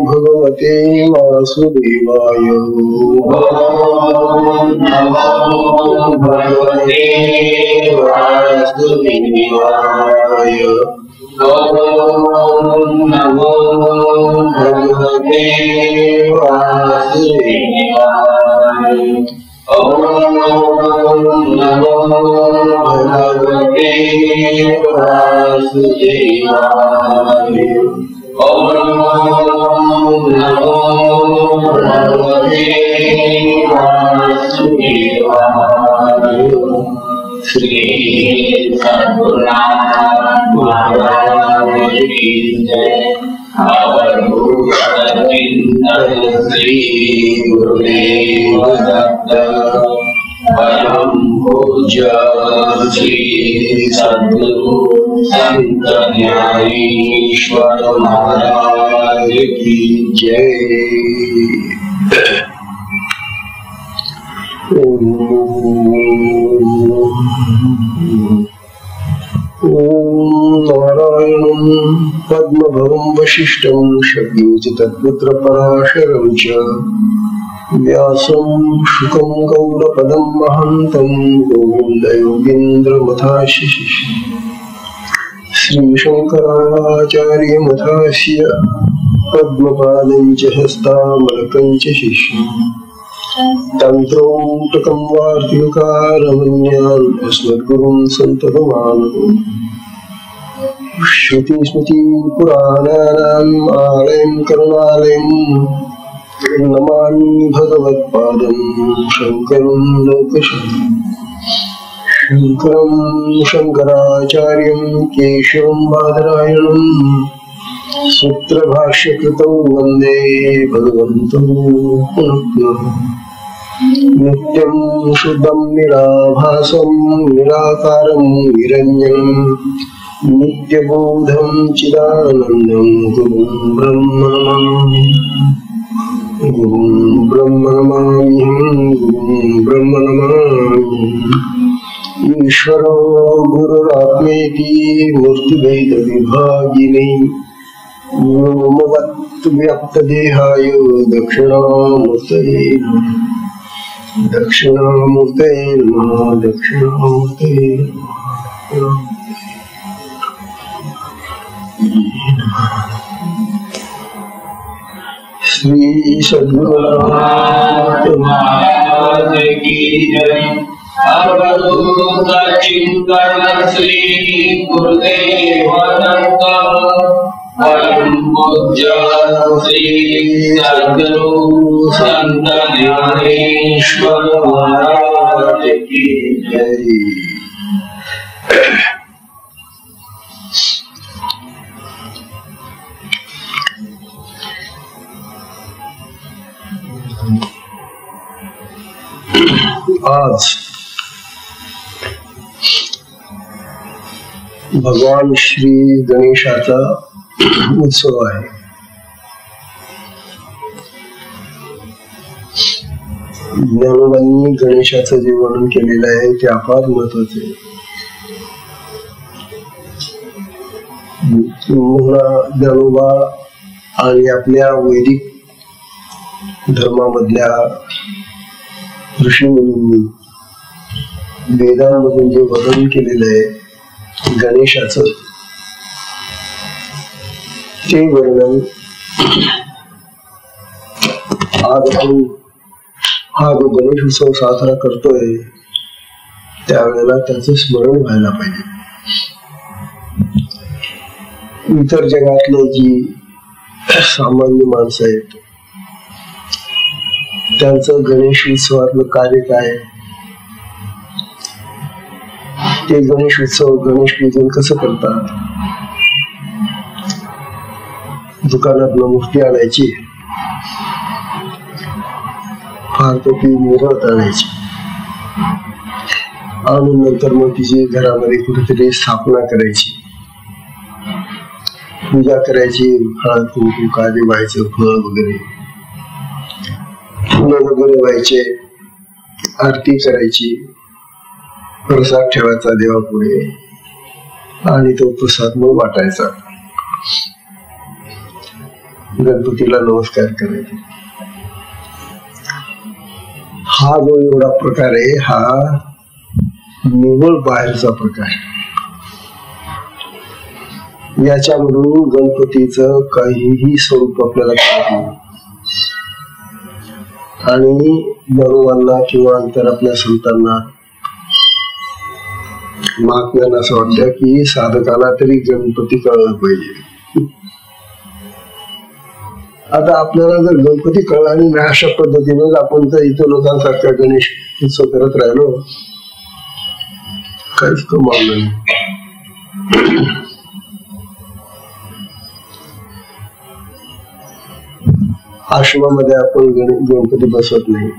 भगवते वासुदेवाय। भगवते वासुदेवाय। नमो भगवते वासुदेवाय। नमो भगवते वासुदेवाय। नमो भगवते वासुदेवाय। श्री सद्गुरुनाथ महाराज की जय। श्री गुरुदेव दत्त परम पूज्य श्री सद्गुरु संत ज्ञानेश्वर महाराज की जय। नारायणं पद्मभवं वसिष्ठं शक्तिं च तत्पुत्र पराशरं च व्यासं शुकं गौडपदं महान्तं गोविन्दयोगीन्द्रमथाशिष श्रीशङ्कराचार्यमथास्य पद्मपादं च हस्तामलकं च शिष्यं तन्त्रोटकं वार्तिकारमन्यान् अस्मद्गुरुं सन्ततमानतु। श्रुतिस्मृतिपुराणानाम् आलयं करुणालयं नमामि भगवत्पादं शङ्करं लोकशङ्करं शङ्कराचार्यं केशवं बादरायणं सूत्रभाष्यकृतौ वन्दे भगवन्तौ पुनः। नित्यं शुद्धं निराभासं निराकारं निरञ्जनं नित्यबोधं चिदानन्दं गुरुं ब्रह्म नमामि। गुरुं ब्रह्म नमामि। ईश्वरो गुरुरात्मेति मूर्तिभेदविभागिने व्योमवद्व्याप्तदेहाय दक्षिणामूर्तये नमः। दक्षिणामूर्तये श्री सद्गुरुनाथ महाराज की जय। अवधूत चिंतन श्री गुरुदेव दत्त परम पूज्य श्री सद्गुरु संत ज्ञानेश्वर महाराज की जय। आज भगवान श्री गणेशाचा उत्सव आहे। ज्ञानोबांनी गणेशाचं जे वर्णन केलेलं आहे ते अपार महत्वाचे आहे। ज्ञानोबा आणि आपल्या वैदिक धर्मामधल्या ऋषीमुनींनी वेदांमधून जे वर्णन केलेलं आहे गणेशाचं, ते वर्णन आज आपण हा जो गणेश उत्सव साजरा करतोय त्यावेळेला त्याचं स्मरण व्हायला पाहिजे। इतर जगातले जी सामान्य माणसं आहेत त्यांचं गणेश उत्सवातलं कार्य काय, ते गणेश उत्सव गणेश पूजन कसं करतात, दुकानात मूर्ती आणायची, फार पैकी मिरवत आणायची आणि नंतर मग तिची घरामध्ये कुठेतरी स्थापना करायची, पूजा करायची, हळद कुंकू काळे व्हायचं, फळ वगैरे फुलं वगैरे व्हायचे, आरती करायची, प्रसाद ठेवायचा देवापुढे आणि तो प्रसाद मग वाटायचा। गणपतीला नमस्कार करायचे. हा जो एवढा प्रकार आहे हा निव्वळ बाहेरचा प्रकार. याच्यामधून गणपतीचं काहीही स्वरूप आपल्याला कळत नाही. आणि बरोबांना किंवा अंतर आपल्या संतांना महात्म्यांना असं वाटतं की साधकाला तरी गणपती कळला पाहिजे. आता आपल्याला जर गणपती कळला आणि अशा पद्धतीनं आपण तर इतर लोकांसारखा गणेश उत्सव करत राहिलो काहीच कमावलं नाही. आश्रमामध्ये आपण गणपती बसवत नाही.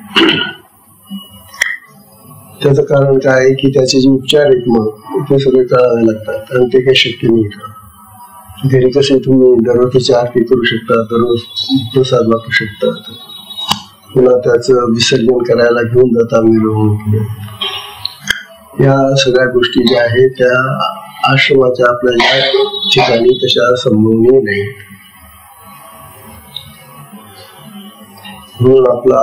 त्याचं कारण काय आहे की त्याचे जे उपचार आहेत मग ते सगळे कळावे लागतात आणि ते काही शक्य नाही. घरी कसे तुम्ही दररोजची आरती करू शकता, दररोज प्रसाद वापरू शकता, पुन्हा त्याचं विसर्जन करायला घेऊन जाता मिरवणूक. या सगळ्या गोष्टी ज्या आहेत त्या आश्रमाच्या आपल्या या ठिकाणी तशा संभवनीय नाही. म्हणून आपला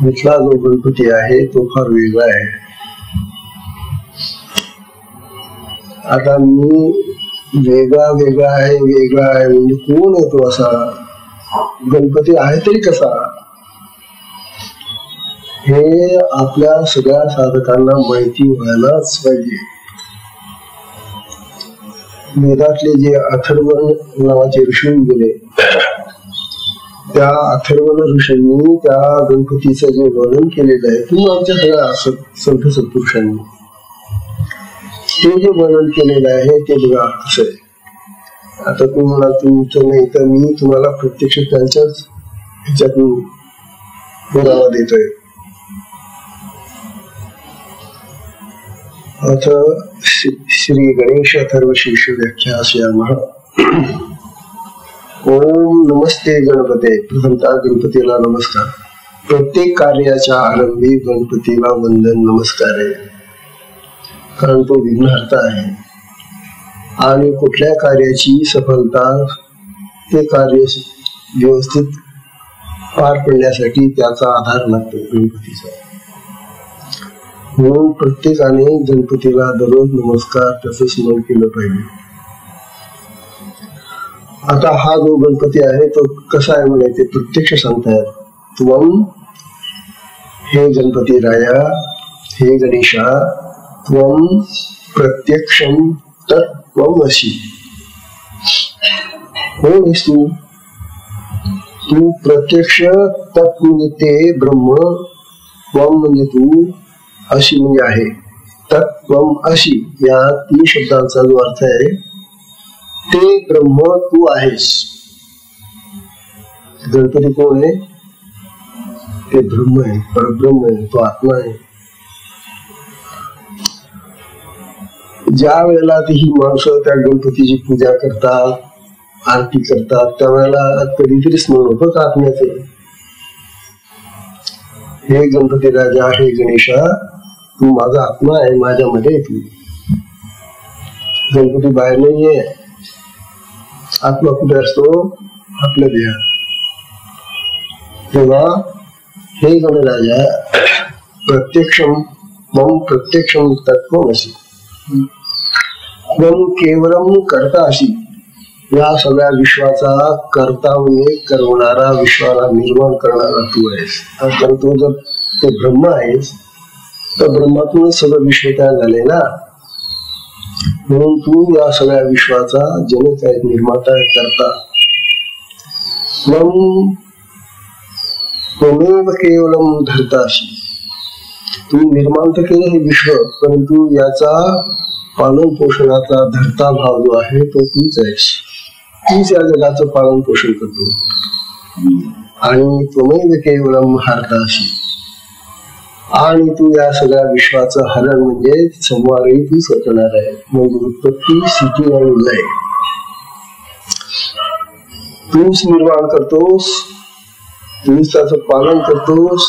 इथला जो गणपती आहे तो फार वेगळा आहे. आता मी वेगळा आहे म्हणजे कोण आहे तो असा? गणपती आहे तरी कसा? हे आपल्या सगळ्या साधकांना माहिती व्हायलाच पाहिजे. वेदातले जे अथर्वण नावाचे ऋषी गेले त्या अथर्वण ऋषींनी त्या गणपतीचं जे वर्णन केलेलं आहे किंवा आमच्या सगळ्या संत सत्पुरुषांनी ते जे वर्णन केलेलं आहे ते बघा कसं आहे. आता तुम्हाला तुमचं नाही तर मी तुम्हाला प्रत्यक्ष त्यांच्याच ह्याच्यातून पुरावा देतोय. अथ श्री गणेश अथर्व शीर्ष व्याख्यास्यामः. ओम नमस्ते गणपते. प्रथमतः गणपतीला नमस्कार. प्रत्येक कार्याच्या आरंभी गणपतीला वंदन नमस्कार आहे, कारण तो विघ्नहर्ता आहे आणि कुठल्या कार्याची सफलता ते कार्य व्यवस्थित पार पडण्यासाठी त्याचा आधार लागतो गणपतीचा. म्हणून प्रत्येकाने गणपतीला दररोज नमस्कार तसं स्मरण केलं पाहिजे. आता हा जो गणपती आहे तो कसा आहे म्हणे ते प्रत्यक्ष सांगतायत. त्वम हे गणपती राया, हे गणेशा, त्वम प्रत्यक्षम तत्त्वमसि. कोण आहेस तू? तू प्रत्यक्ष. तत् म्हणजे ते ब्रह्म, त्वम म्हणजे तू, अशी म्हणजे आहे. तत्त्वम अशी या 3 शब्दांचा जो अर्थ आहे ते ब्रह्म तू आहेस. गणपती कोण आहे? ते ब्रह्म आहे, परब्रह्म आहे, तो आत्मा आहे. ज्या वेळेला ही माणसं त्या गणपतीची पूजा करतात, आरती करतात, त्यावेळेला कधीतरी स्मरण होतं का आत्म्याचे? हे गणपती राजा, हे गणेशा, तू माझा आत्मा आहे, माझ्यामध्ये तू. गणपती बाहेर नाहीये. आत्मा कुठे असतो? आपल्या देहात. तेव्हा हे गणराजा प्रत्यक्षम मम प्रत्यक्षम तत्त्वमसि. मम केवलम कर्ता अशी. या सगळ्या विश्वाचा कर्ता म्हणजे करवणारा, विश्वाला निर्माण करणारा तू आहेस. तर तू जर ते ब्रह्म आहेस तर ब्रह्मातूनच सगळं विश्व तयार झाले ना. म्हणून तू या सगळ्या विश्वाचा जनक आहे, निर्माता आहे, करता. मग त्वमेव केवलम धर्ताशी. तू निर्माण तर केलं हे विश्व, परंतु याचा पालन पोषणाचा धर्ता भाव जो आहे तो तूच आहेस. तूच या जगाचं पालन पोषण करतो. आणि त्वमेव केवलम हर्ताशी. आणि तू या सगळ्या विश्वाचं हरण म्हणजे संवारही तू करणार आहे. म्हणजे उत्पत्ती, स्थिती आणि लय तूच निर्माण करतोस, तूच त्याचं पालन करतोस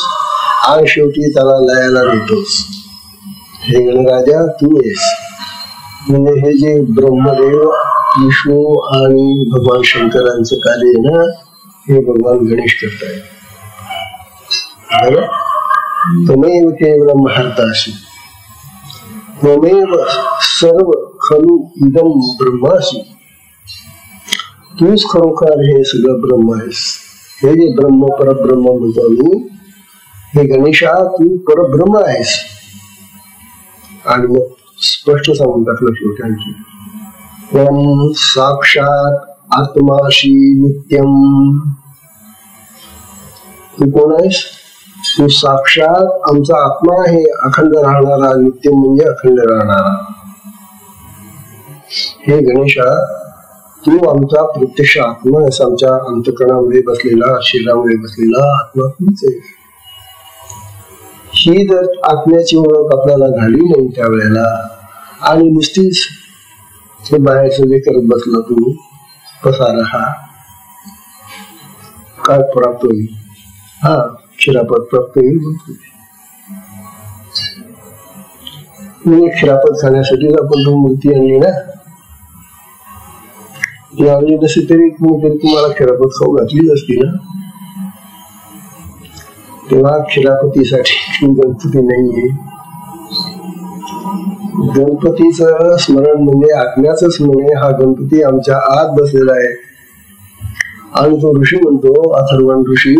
आणि शेवटी त्याला लयाला देतोस. हे गणराजा तू आहेस. म्हणजे हे जे ब्रह्मदेव विष्णू आणि भगवान शंकरांचं कार्य आहे ना, हे भगवान गणेश करतायत. तमेव केवलम हर्तासि त्वमेव सर्व खलु इदम ब्रह्मासि. तूच खरोखर हे सगळं ब्रह्म आहेस. हे जे ब्रह्म परब्रह्म म्हणतो मी, हे गणेशा तू परब्रह्म आहेस. आणि मग स्पष्ट सांगून टाकलं शेवटी आणखी, त्वं साक्षात आत्माशी नित्यम. तू कोण आहेस? तू साक्षात आमचा आत्मा आहे, अखंड राहणारा. नित्य म्हणजे अखंड राहणारा. हे गणेशा तू आमचा प्रत्यक्ष आत्मा आहेस. आमच्या अंतकरणामध्ये बसलेला, शरीरामध्ये बसलेला आत्मा तूच आहे. ही जर आत्म्याची ओळख आपल्याला झाली नाही त्यावेळेला, आणि नुसतीच हे बाहेरचं जे करत बसला तू पसारा, हा काय प्राप्त होईल? हा क्षीरापद प्राप्त होईल. क्षीरापद खाण्यासाठी आपण तो मूर्ती आणली ना, आणली नसती तरी तुम्हाला क्षीरापद खाऊ घातलीच असती ना. तेव्हा क्षीरापतीसाठी गणपती नाहीये. गणपतीचं स्मरण म्हणजे आत्म्याचं स्मरण आहे. हा गणपती आमच्या आत बसलेला आहे. आणि तो ऋषी म्हणतो, अथर्वण ऋषी,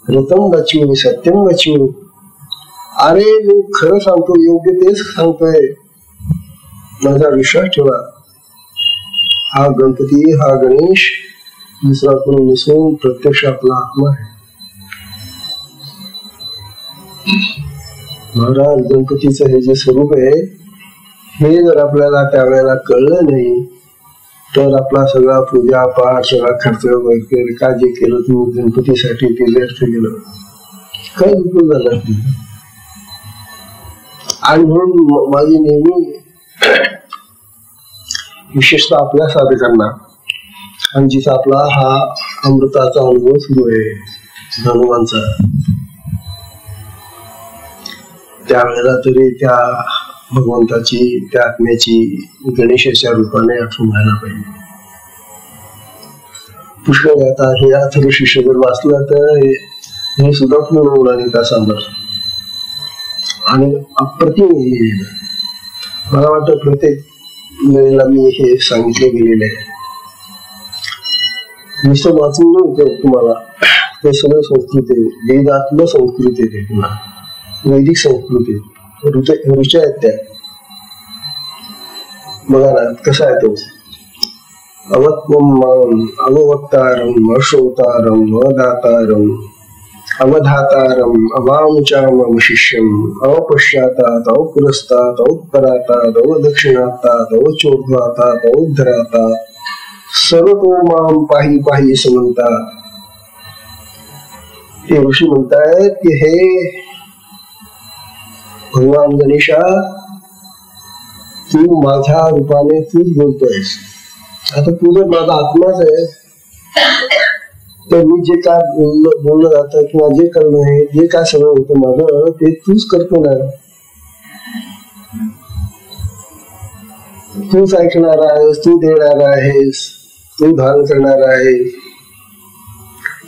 रतम वच्मी सत्यम वच्मी. अरे मी खरं सांगतो, योग्य तेच सांगतोय, माझा विश्वास ठेवा. हा गणपती, हा गणेश दुसरा कोणी नसून प्रत्यक्ष आपला आत्मा आहे. महाराज गणपतीचं हे जे स्वरूप आहे, हे जर आपल्याला त्यावेळेला कळलं नाही तर आपला सगळा पूजा पाठ, सगळा खर्च वगैरे काय जे केलं तू गणपतीसाठी ते व्यर्थ गेलं. काय उपयोग झाला? आणि म्हणून माझी नेहमी विशेषतः आपल्या साधकांना, आणि जिचा आपला हा अमृताचा अनुभव सुरू आहे हनुमानचा, त्यावेळेला तरी त्या भगवंताची, त्या आत्म्याची गणेशाच्या रूपाने आठवण व्हायला पाहिजे. पुष्कळ आता हे अथर्व शिष्य जर वाचलं तर हे सुद्धा पूर्ण उडानिका सांबर आणि अप्रतिम लिहिलेलं. मला वाटतं प्रत्येक वेळेला मी हे सांगितले गेलेले आहे. नुसतं वाचून नव्हतं तुम्हाला, ते सगळं संस्कृत आहे, वेदात्म संस्कृत आहे, पुन्हा वैदिक संस्कृती ऋचा आहेत त्या. बघा ना कसा आहे तो, अववक्तारम अश्रोतारम अदातारम अवधातारम अवामुचाम शिष्यम अवपश्चातात अवपुरस्तात अवत्तरातात अवदक्षिणातात अवचोर्ध्वातात अवोद्धरातात सर्वतो माम पाही पाही समंतात. ते ऋषी म्हणतायत की हे भगवान गणेशा, तू माझ्या रूपाने तूच बोलतोयस. आता तू जर माझा आत्माच आहे तर मी जे काय बोललं जातं किंवा जे करणं आहे, जे काय सगळं होतं माझं, ते तूच करतो ना. तूच ऐकणार आहेस, तू देणार आहेस, तू धारण करणार आहेस.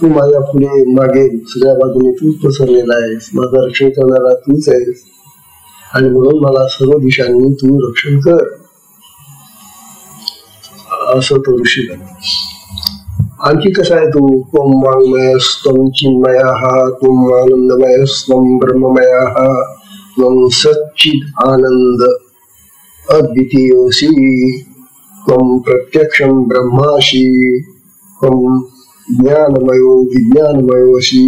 तू माझ्या पुढे मागे सगळ्या बाजूने तूच पसरलेला आहेस. माझं रक्षण करणारा तूच आहेस. आणि म्हणून मला सर्व दिशांनी तू रक्षण कर, असं तो ऋषी. आणखी कसा आहे तू, त्वं वाङ्मयस्त्वं चिन्मयः त्वं आनन्दमयस्त्वं ब्रह्ममयः त्वं सच्चित् आनन्द अद्वितीयोऽसि त्वं प्रत्यक्षं ब्रह्मासि त्वं ज्ञानमयो विज्ञानमयोऽसि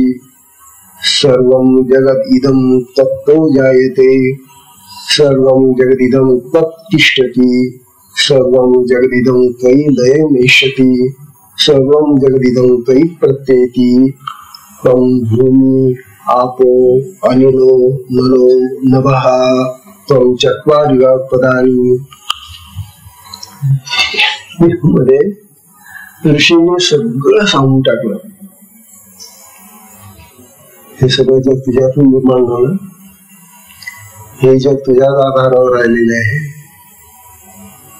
सर्वं जगदिदं तत्तो जायते सर्वं जगदिदं तत्तिष्ठति सर्वं जगदिदं त्वयि लयमेष्यति सर्वं जगदिदं त्वयि प्रत्येति त्वं भूमि आपो अनिलो नलो नभः त्वं चत्वारि पदानि. मध्ये ऋषीने सगळं सांगून टाकलं. हे सगळं जग तुझ्यातून निर्माण झालं, हे जग तुझ्याच आधारावर राहिलेले आहे.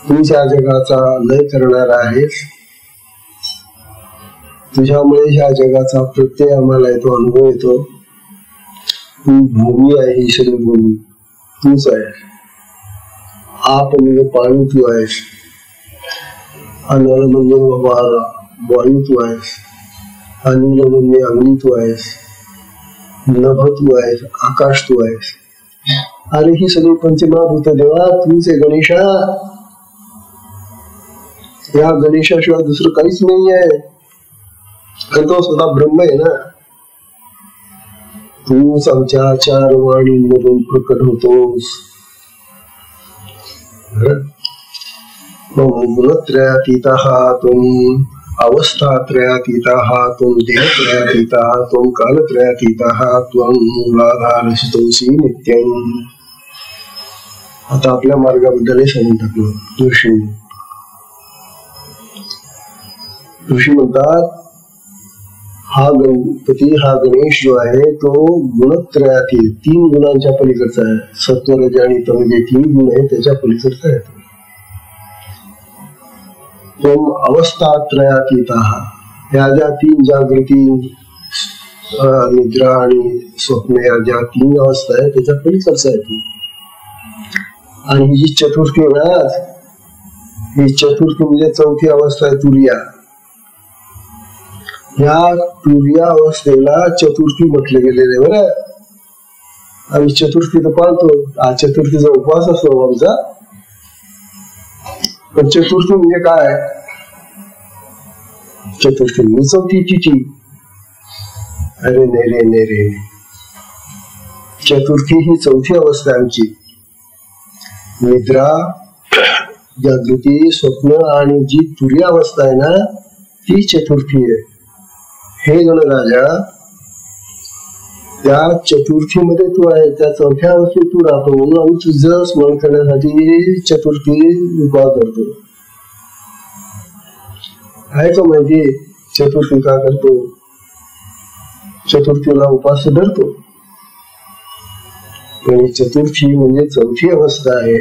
तूच या जगाचा लय करणारा आहेस. तुझ्यामुळे ह्या जगाचा प्रत्यय आम्हाला येतो, अनुभव येतो. तू भूमी आहे, ही सगळी भूमी तूच आहेस. आप म्हणजे पाणी तू आहेस, अनल म्हणजे वायू तू आहेस, अनिल म्हणजे अग्नी तू आहेस, नभ तू आहेस, आकाश तू आहेस. अरे ही सगळी पंचमहाभूत देवा तूच आहे गणेशा. या गणेशाशिवाय दुसरं काहीच नाही आहे. तो स्वतः ब्रह्म आहे ना. तूच आमच्या चार वाणींमधून प्रकट होतोस. गुणत्रयातीतः त्वं, अवस्थात्रयातीतः त्वं, देहत्रयातीतः त्वं, कालत्रयातीतः त्वं, मूलाधारस्थितोऽसि नित्यम्. आता आपल्या मार्गाबद्दल सांगून टाकलं ऋषी म्हणतात, हा गणपती, हा गणेश जो आहे तो गुणत्रयातील 3 गुणांच्या पलीकडचा आहे. सत्व, रज आणि तम जे 3 गुण आहे त्याच्या पलीकडचा आहे. तो अवस्थात्रयातीतः, या ज्या 3 जागृती, निद्रा आणि स्वप्न, या ज्या 3 अवस्था आहे त्याच्या पलीकडचा आहे तो. आणि ही जी चतुर्थी आहे ना, ही चतुर्थी म्हणजे 4थी अवस्था आहे तुर्या. या तुर्या अवस्थेला चतुर्थी म्हटले गेलेले आहे बरं. आम्ही चतुर्थी तर पाळतो, हा चतुर्थीचा उपवास असतो आमचा. पण चतुर्थी म्हणजे काय? चतुर्थी म्हणजे 4थी तिथी. अरे नाही रे, चतुर्थी ही 4थी अवस्था आहे आमची. निद्रा, जागृती, स्वप्न आणि जी तुर्य अवस्था आहे ना ती चतुर्थी आहे. हे गणराजा, त्या चतुर्थीमध्ये तू आहे, त्या 4थ्या अवस्थेत तू राहतो, म्हणून आम्ही तुझं स्मरण करण्यासाठी चतुर्थी उपवास करतो. आहे का माहिती चतुर्थी का करतो? चतुर्थीला उपवास धरतो. पण चतुर्थी म्हणजे 4थी अवस्था आहे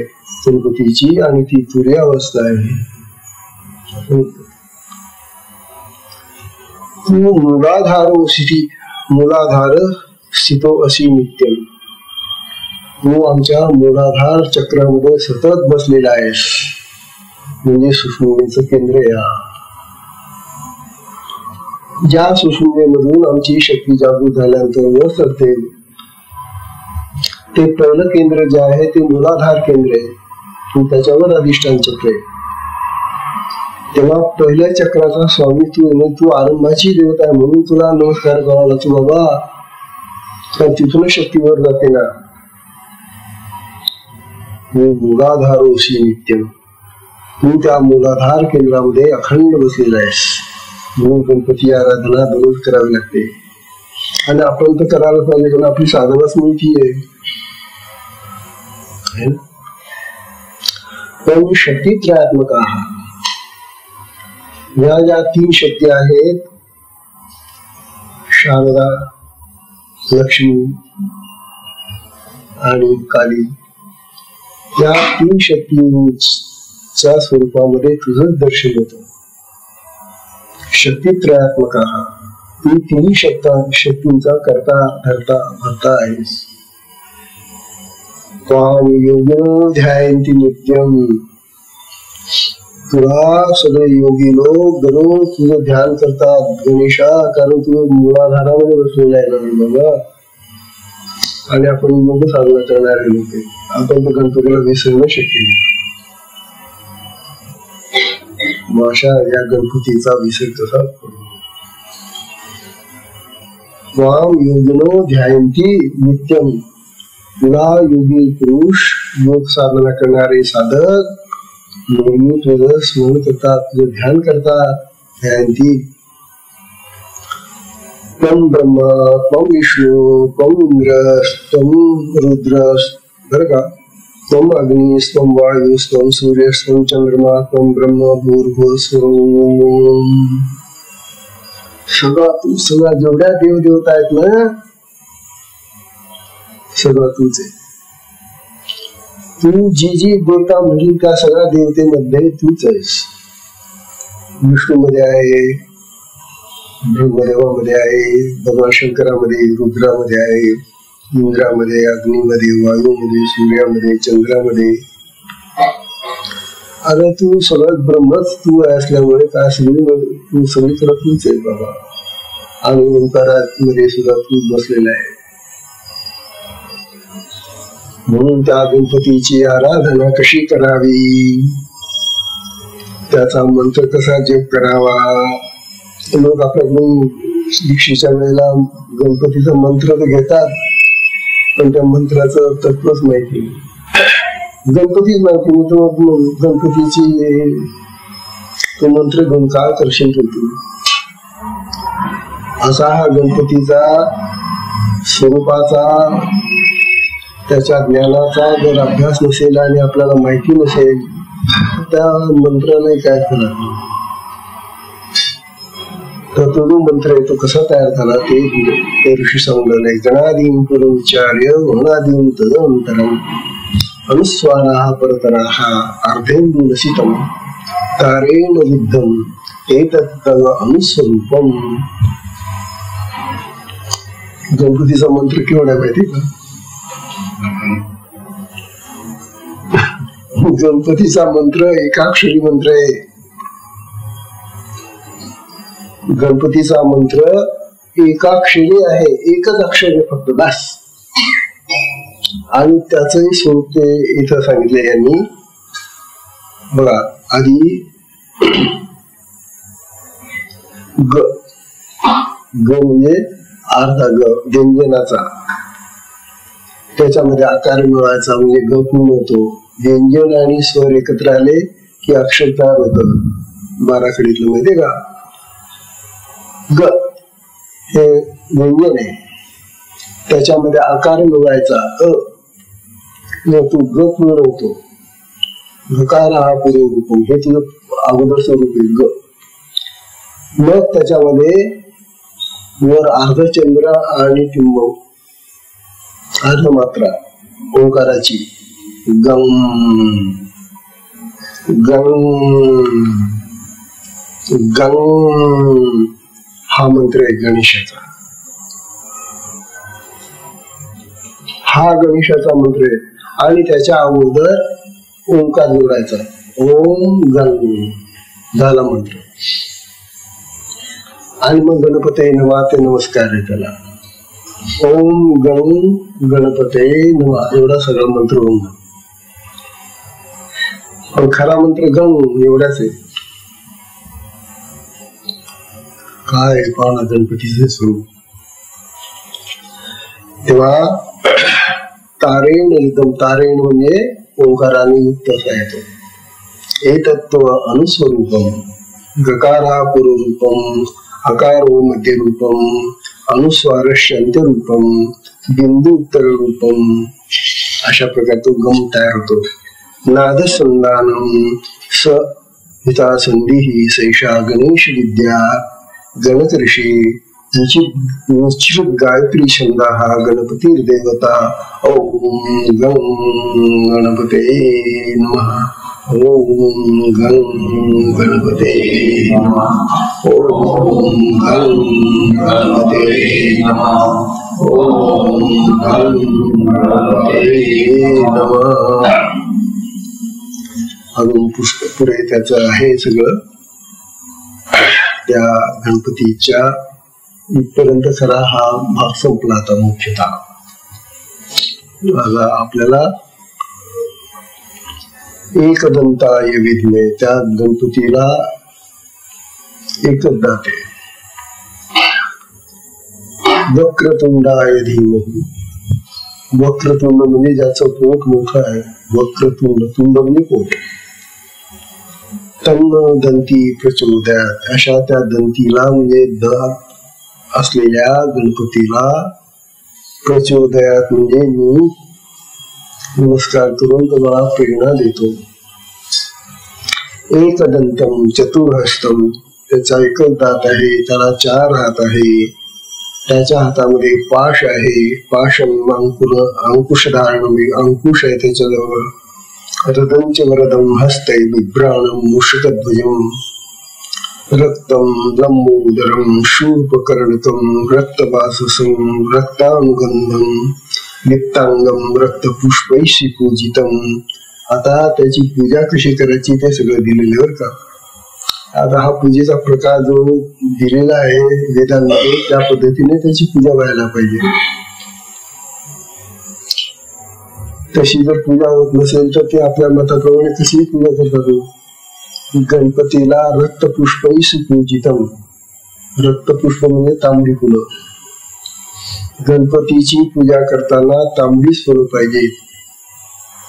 गणपतीची, आणि ती तुर्य अवस्था आहे. तू मूलाधार स्थितो अशी नित्यम. तू आमच्या मूलाधार चक्रामध्ये सतत बसलेला आहेस, म्हणजे सुषुम्नेचं केंद्र. या ज्या सुषुम्नेमधून आमची शक्ती जागृत झाल्यानंतर वर चढते, ते पहिलं केंद्र जे आहे ते मूलाधार केंद्र आहे. तू त्याच्यावर अधिष्ठान चक्र आहे. तेव्हा पहिल्या चक्राचा स्वामी तू, तू आरंभाची देवता आहे, म्हणून तुला नमस्कार करावा लागतो बाबा. पण तिथूनच शक्तीवर जाते ना. मूलाधारोशी नित्यम. तू त्या मूलाधार केंद्रामध्ये अखंड बसलेला आहेस. म्हणून गणपती आराधना दररोज करावी लागते. आणि आपण तर करायला पाहिजे, कारण आपली साधनाच मोठी आहे. पण शक्ती त्रयात्मक आहात. या ज्या 3 शक्ती आहेत, शारदा, लक्ष्मी आणि काली, या 3 शक्तींच्या स्वरूपामध्ये तुझं दर्शन होतं. शक्ती त्रयात्मक आहात. तू 3 शक्तींचा करता धरता भरता आहेस. त्वां योगिनो ध्यायन्ति नित्यम. तुला सगळे योगी लोक दररोज तुझं ध्यान करतात गणेशा, कारण तू मूलाधारामध्ये बसलेला आहे ना बाबा. आणि आपण योग साधना करणारे लोक, आपण तर गणपतीला विसरणं शक्य नाही. अशा या गणपतीचा विसर कसा करू? त्वां योगिनो ध्यायन्ति नित्यम. तुला योगी पुरुष, योग साधना करणारे साधक नेहमी तुझं स्मरण करतात, तुझं ध्यान करतात. ध्यायन्ति. त्वं ब्रह्मा, त्वं विष्णू, त्वं इंद्र, त्वं रुद्र, बरं का, त्वं अग्नि, त्वं वायू, त्वं सूर्य, त्वं चंद्रमा, त्वं ब्रह्म भूर्भुवस्वः. सगळ्या जेवढ्या देवदेवता आहेत ना, सगळं तूच आहे. तू जी जी देवता म्हणली त्या सगळ्या देवतेमध्ये तूच आहेस. विष्णू मध्ये आहे, ब्रह्मदेवामध्ये आहे, भगवान शंकरामध्ये, रुद्रामध्ये आहे, इंद्रामध्ये, अग्नीमध्ये, वायूमध्ये, सूर्यामध्ये, चंद्रामध्ये. अरे तू सगळं ब्रह्मच तू आहे असल्यामुळे काय तू सगळीकडे तूच आहे बाबा. आणि ओंकारात मध्ये सुद्धा तू बसलेला आहे. म्हणून त्या गणपतीची आराधना कशी करावी, त्याचा मंत्र कसा जप करावा. लोक आपल्याकडून दीक्षेच्या वेळेला गणपतीचा मंत्र तर घेतात, पण त्या मंत्राचं तत्वच माहिती नाही. गणपतीच माहिती नाही तर गणपतीची तो मंत्र घेऊन काय करशील तू. असा हा गणपतीचा स्वरूपाचा, त्याच्या ज्ञानाचा जर अभ्यास नसेल आणि आपल्याला माहिती नसेल, त्या मंत्राने काय झाला. तर तो जो मंत्र आहे तो कसा तयार झाला ते ऋषी सांगलेलं आहे. गणादीन पुरुचार्य वनादीन तदनंतरम अनुस्वाराः परतराः अर्धेन्दु लसितम तारेण विद्धम एतत् तव अनुस्वरूपम. गणपतीचा मंत्र केवढा माहिती का. गणपतीचा मंत्र एकाक्षरी मंत्र आहे. गणपतीचा मंत्र एकाक्षरी आहे, एकच अक्षर आहे फक्त, बस. आणि त्याचंही स्वरूप ते इथं सांगितले यांनी. बघा आधी ग म्हणजे अर्धा ग व्यंजनाचा, त्याच्यामध्ये आकार मिळवायचा म्हणजे ग पूर्ण होतो. व्यंजन आणि स्वर एकत्र आले की अक्षर तयार होत. बाराखडीतलं माहितीये का. ग हे व्यंजन आहे, त्याच्यामध्ये आकार मिळवायचा अ, तो ग पूर्ण होतो. गकार हा पूर्व रूपम, हे तुझं अगोदर स्वरूप आहे ग. मग त्याच्यामध्ये वर अर्धचंद्र आणि टिंब, अर्धमात्रा ओंकाराची गंग गंग गंग हा मंत्र आहे गणेशाचा. हा गणेशाचा मंत्र आहे. आणि त्याच्या अगोदर ओंकार जोडायचा, ओम गंग झाला मंत्र. आणि मग गणपते नमः ते नमस्कार आहे त्याला. ओम गंग गणपते नमः एवढा सगळा मंत्र होऊन जातो. पण खरा मंत्र गंग एवढाच आहे. काय पाहणा गणपतीचे स्वरूप. तेव्हा तारेण एकदम, तारेण म्हणजे ओंकाराने युक्त असा येतो. एतत्व अनुस्वरूपम, गकारा पूर्वरूपम, अकारो मध्य रूपम, अनुस्वारस्य अंत्यरूपम, बिंदू उत्तर रूपम. अशा प्रकारे तो गम तयार होतो. नादसंधानम स हिता संधी सैषा गणेश विद्या गणक ऋषी निश्चित गायत्री छंदा हा गणपती देवता. ओम गं गणपते नमः. ओम गं गणपते नमः. ओम गं गणपते नमः. ओम गं गणपते नमः. अजून पुढे त्याचं आहे सगळं. त्या गणपतीच्या इथपर्यंत खरा हा भाग संपला आता मुख्यतः. आपल्याला एकदंताय विद्मे, त्या गणपतीला एकच दात आहे. वक्रतुंडाय धीमहि, वक्रतुंड म्हणजे ज्याचं पोट मोठं आहे. वक्रतुंड, तुंड म्हणजे पोट. तन्न दंती प्रचोदयात, अशा त्या दंतीला म्हणजे दात असलेल्या गणपतीला प्रचोदयात म्हणजे मी नमस्कार करून तुम्हाला प्रेरणा देतो. एकदंतम चतुर्हस्तम, त्याचा एकच दात आहे, त्याला 4 हात आहे. त्याच्या हातामध्ये पाश आहे. पाश अंकुश धारण, अंकुश आहे त्याच्याजवळ. रदंच वरदं हस्तै बिभ्राणं मूषकध्वजं रक्तं लंबोदरं शूर्पकर्णकं रक्तवाससं रक्तानुगंधं नित्तांगं रक्तपुष्पैः पूजितं. आता त्याची पूजा कशी करायची ते सगळं दिलेलं बरं का. आता हा पूजेचा प्रकार जो दिलेला आहे वेदांमध्ये त्या पद्धतीने त्याची पूजा व्हायला पाहिजे. तशी जर पूजा होत नसेल तर ते आपल्या मताप्रमाणे कशी पूजा करतात. गणपतीला रक्तपुष्पैः पूजितम. रक्तपुष्प म्हणजे तांबडी फुलं. गणपतीची पूजा करताना तांबडीच फुलं पाहिजे.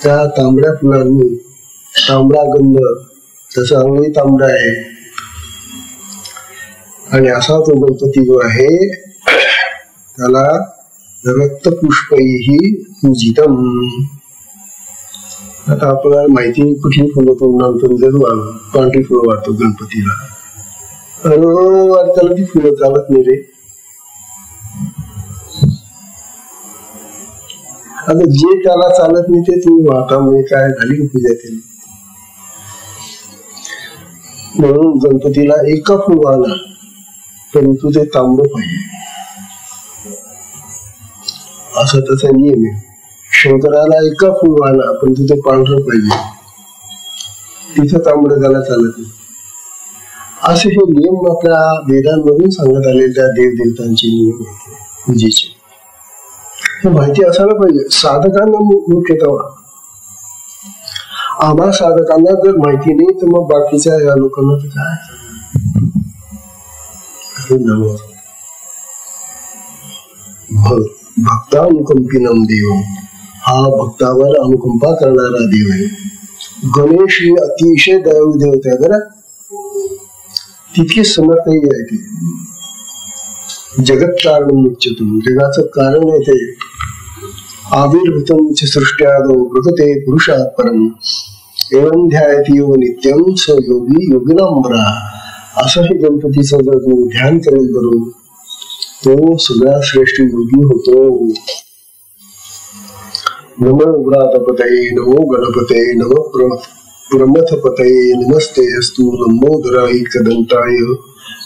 त्या तांबड्या फुलांनी तांबडा गंध, तसा अंगी तांबडा आहे. आणि असा तो गणपती जो आहे त्याला रक्तपुष्पैः पूजितम. आता आपल्याला माहिती कुठली फुलं तोडून जरूर पांढरी फुलं वाटतो गणपतीला. त्याला ती फुलं चालत नाही रे. आता जे त्याला चालत नाही ते तुम्ही वाटा, म्हणजे काय झाली पूजा केली. म्हणून गणपतीला एका फुलाला परंतु ते तांबड पाहिजे असा त्याचा नियम आहे. शंकराला एका फुलाला परंतु ते पांढरं पाहिजे, तिथं तांबड त्याला चालत नाही. असे हे नियम आपल्या वेदांमधून सांगत आलेल्या देवदेवतांचे नियम पूजेचे. हे माहिती असायला पाहिजे साधकांना मुख्यतः. आम्हा साधकांना जर माहिती नाही तर मग बाकीच्या या लोकांना तर काय. भक्तानुकंपिनम देव, हा भक्तावर अनुकंपा करणारा देव आहे. गणेश ही अतिशय दयाळू देवता आहे बरं, तितके समर्थही आहे ते. जगत कारण मुच्यतुम, जगाचं कारण आहे ते. आविर्भूतं च सृष्ट्यादौ प्रकृते पुरुषात् परम एवं ध्यायति यो नित्यं स योगी योगिनां वरः. असं हे गणपतीचं जर तू ध्यान करेल करून तो सगळ्यात श्रेष्ठ योगी होतो. नमो व्रातपतये नमो गणपतये नमो प्रमथपतये नमस्ते अस्तु लंबोदराय कदंताय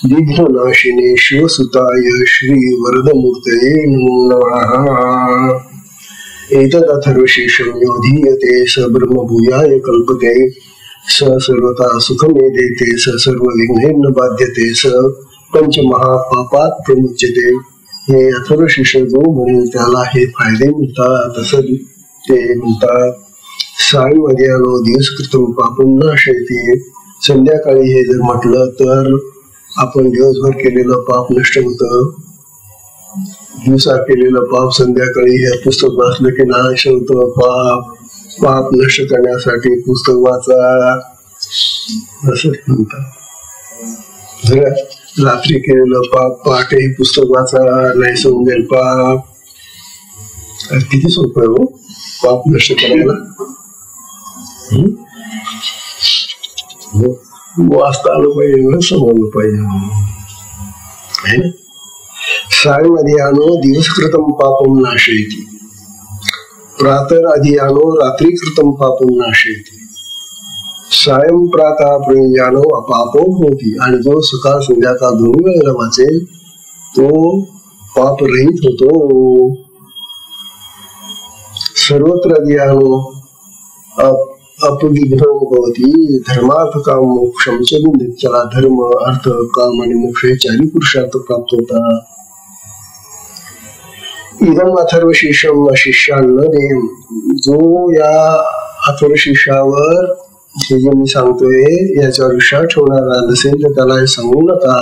विघ्ननाशिने शिवसुताय श्री वरदमूर्तये नमो नमः. एतदथर्वशीर्षं यो धीयते स ब्रह्मभूयाय कल्पते स सर्वथा सुखमेदेते स सर्वविघ्नैर्न बाध्यते स पंचमहापापात् प्रमुच्यते. हे अथर्वशीर्ष जो म्हणेल त्याला हे फायदे मिळतात असं ते म्हणतात. सायंमध्यानो दिवसकृतं पापं नाशयति. संध्याकाळी हे जर म्हटलं तर आपण दिवसभर केलेलं पाप नष्ट होतं. दिवसा केलेलं पाप संध्याकाळी हे पुस्तक वाचलं की नाश होतं. पाप नष्ट करण्यासाठी पुस्तक वाचा असं म्हणतात. रात्री केलेलं पाप पहाटे हे पुस्तक वाचा, नाही समजेल पाप. किती सोपं आहे हो पाप नष्ट करायला. वाचता आलं पाहिजे, समजलं पाहिजे. सायंमध्यानो दिवसकृतं पापं नाशयति, प्रातराधियानो रात्रिकृतं पापं नाशयति, सायं प्रातः प्रयुञ्जानो अपापो भवति. आणि जो सकाळ संध्याकाळ दोन्ही वेळेला वाचेल तो पाप रहित होतो. सर्वत्र अधियानो अपविघ्नो भवति. धर्मार्थ काम मोक्षं च विंदति. त्याला धर्म अर्थ काम आणि मोक्ष हे चारी पुरुषार्थ प्राप्त होतात. इदम अथर्वशीर्षम शिष्यान्न देव. जो या अथर्वशीर्षावर हे जे मी सांगतोय याच्यावर विश्वास ठेवणारा नसेल तर त्याला हे सांगू नका.